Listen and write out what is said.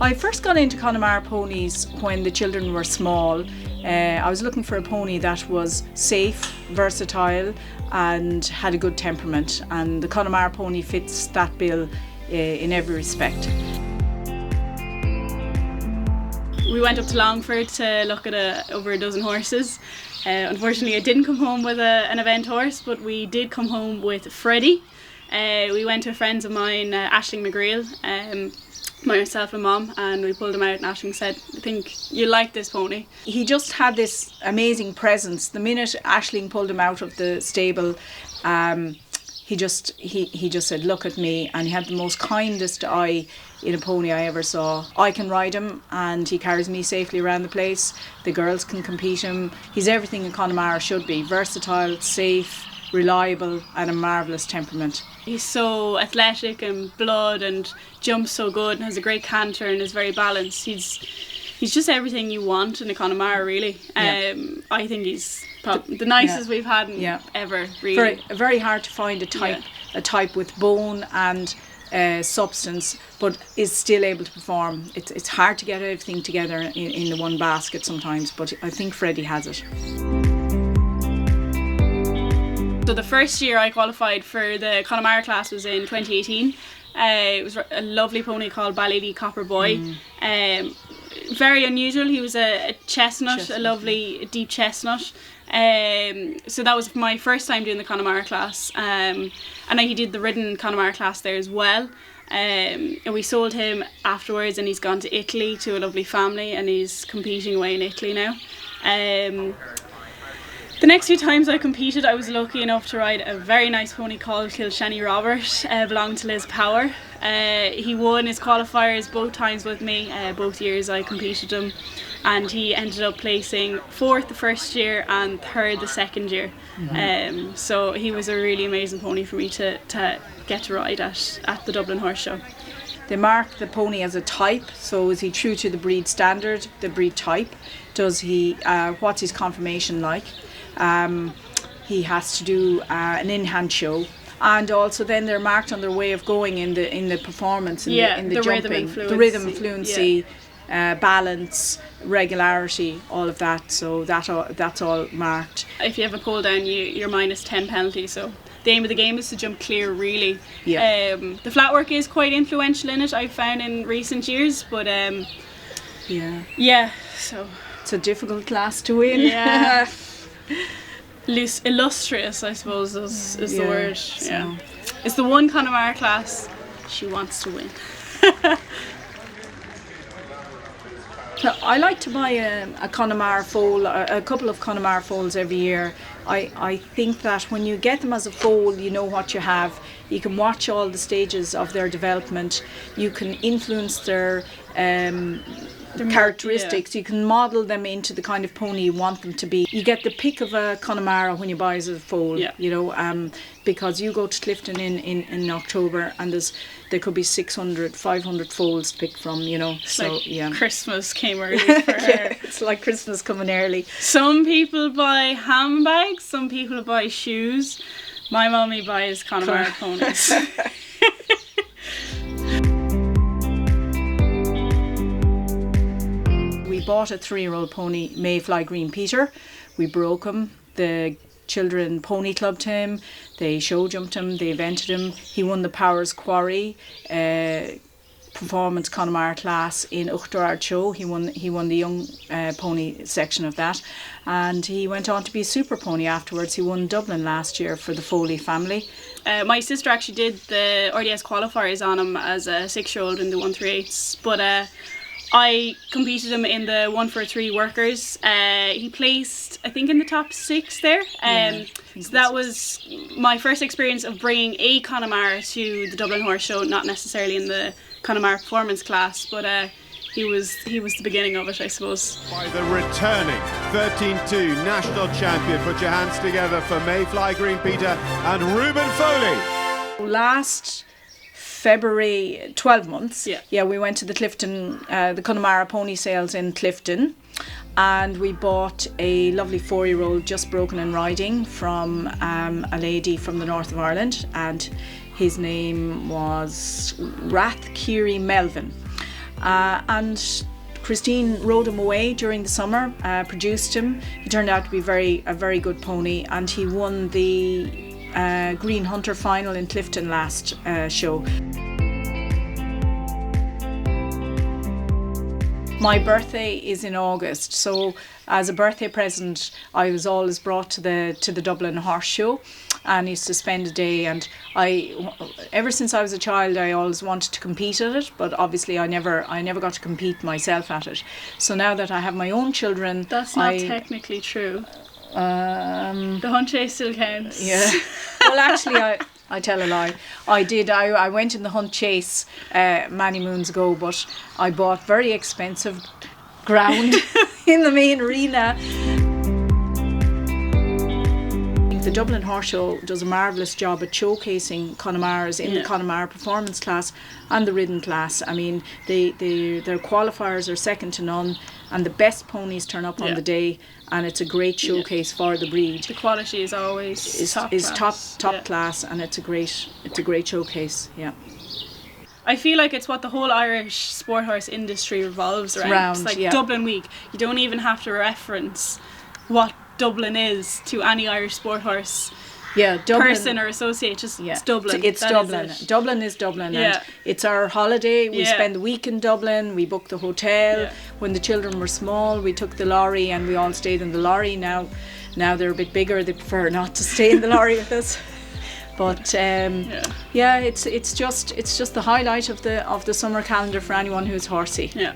I first got into Connemara ponies when the children were small. I was looking for a pony that was safe, versatile and had a good temperament, and the Connemara pony fits that bill in every respect. We went up to Longford to look at over a dozen horses. Unfortunately I didn't come home with an event horse, but we did come home with Freddie. We went to a friend of mine, Aisling McGreal, myself and Mom, and we pulled him out and Aisling said, I think you like this pony. He just had this amazing presence. The minute Aisling pulled him out of the stable, he just said, look at me, and he had the most kindest eye in a pony I ever saw. I can ride him and he carries me safely around the place. The girls can compete him. He's everything a Connemara should be: versatile, safe, reliable and a marvellous temperament. He's so athletic and blood and jumps so good and has a great canter and is very balanced. He's just everything you want in a Connemara, really. I think he's the nicest we've had ever, really. Very hard to find a type with bone and substance, but is still able to perform. It's hard to get everything together in the one basket sometimes, but I think Freddie has it. So the first year I qualified for the Connemara class was in 2018. It was a lovely pony called Ballady Copper Boy. Very unusual. He was a chestnut, a lovely deep chestnut. So that was my first time doing the Connemara class. And he did the ridden Connemara class there as well. And we sold him afterwards, and he's gone to Italy to a lovely family, and he's competing away in Italy now. The next few times I competed, I was lucky enough to ride a very nice pony called Kilkenny Robert, belonged to Liz Power. He won his qualifiers both times with me, both years I competed him, and he ended up placing 4th the first year and 3rd the second year. So he was a really amazing pony for me to get to ride at the Dublin Horse Show. They mark the pony as a type, so is he true to the breed standard, the breed type? Does he, what's his conformation like? He has to do an in-hand show, and also then they're marked on their way of going in the performance, in the jumping, the rhythm, fluency, balance, regularity, all of that. So that's all marked. If you have a pull down, you're minus 10 penalty. So the aim of the game is to jump clear, really. The flat work is quite influential in it, I've found in recent years, but so it's a difficult class to win. Illustrious, I suppose, is the word. So. It's the one Connemara class she wants to win. So I like to buy a Connemara foal, a couple of Connemara foals every year. I think that when you get them as a foal, you know what you have. You can watch all the stages of their development. You can influence their characteristics. You can model them into the kind of pony you want them to be. You get the pick of a Connemara when you buy as a foal, you know, because you go to Clifton in October and there could be 600, 500 foals to pick from, you know. It's so like Christmas came early for her. It's like Christmas coming early. Some people buy handbags, some people buy shoes. My mommy buys Connemara ponies. We bought a 3-year-old pony, Mayfly Green Peter. We broke him. The children pony clubbed him. They show jumped him. They evented him. He won the Powers Quarry performance Connemara class in Uachtarard Show. He won the young pony section of that, and he went on to be a super pony afterwards. He won Dublin last year for the Foley family. My sister actually did the RDS qualifiers on him as a 6-year-old in the 138s, but I competed him in the 143 workers. He placed, I think, in the top 6 there. So that was my first experience of bringing a Connemara to the Dublin Horse Show, not necessarily in the Connemara performance class, but he was the beginning of it, I suppose. By the returning 13-2 national champion, put your hands together for Mayfly Green Peter and Reuben Foley. Last February, 12 months, we went to the Clifton, the Connemara pony sales in Clifton, and we bought a lovely 4-year-old just broken in riding from a lady from the north of Ireland, and his name was Rathkiri Melvin. and Christine rode him away during the summer, produced him. He turned out to be a very good pony, and he won the Green Hunter final in Clifton last show. My birthday is in August, so as a birthday present I was always brought to the Dublin Horse Show and used to spend a day, and ever since I was a child I always wanted to compete at it, but obviously I never got to compete myself at it. So now that I have my own children... That's not technically true. The hunt chase still counts. Yeah. Well, actually I tell a lie. I went in the hunt chase many moons ago, but I bought very expensive ground in the main arena. The Dublin Horse Show does a marvellous job at showcasing Connemara's in the Connemara performance class and the ridden class. I mean, their qualifiers are second to none, and the best ponies turn up on the day, and it's a great showcase for the breed. The quality is always top class, and it's a great showcase. Yeah. I feel like it's what the whole Irish sport horse industry revolves around. It's like Dublin Week. You don't even have to reference what Dublin is to any Irish sport horse person or associate. It's Dublin. It's Dublin. Dublin is Dublin, and it's our holiday. We spend the week in Dublin. We book the hotel. When the children were small, we took the lorry and we all stayed in the lorry. Now they're a bit bigger. They prefer not to stay in the lorry with us. But it's just the highlight of the summer calendar for anyone who's horsey. Yeah.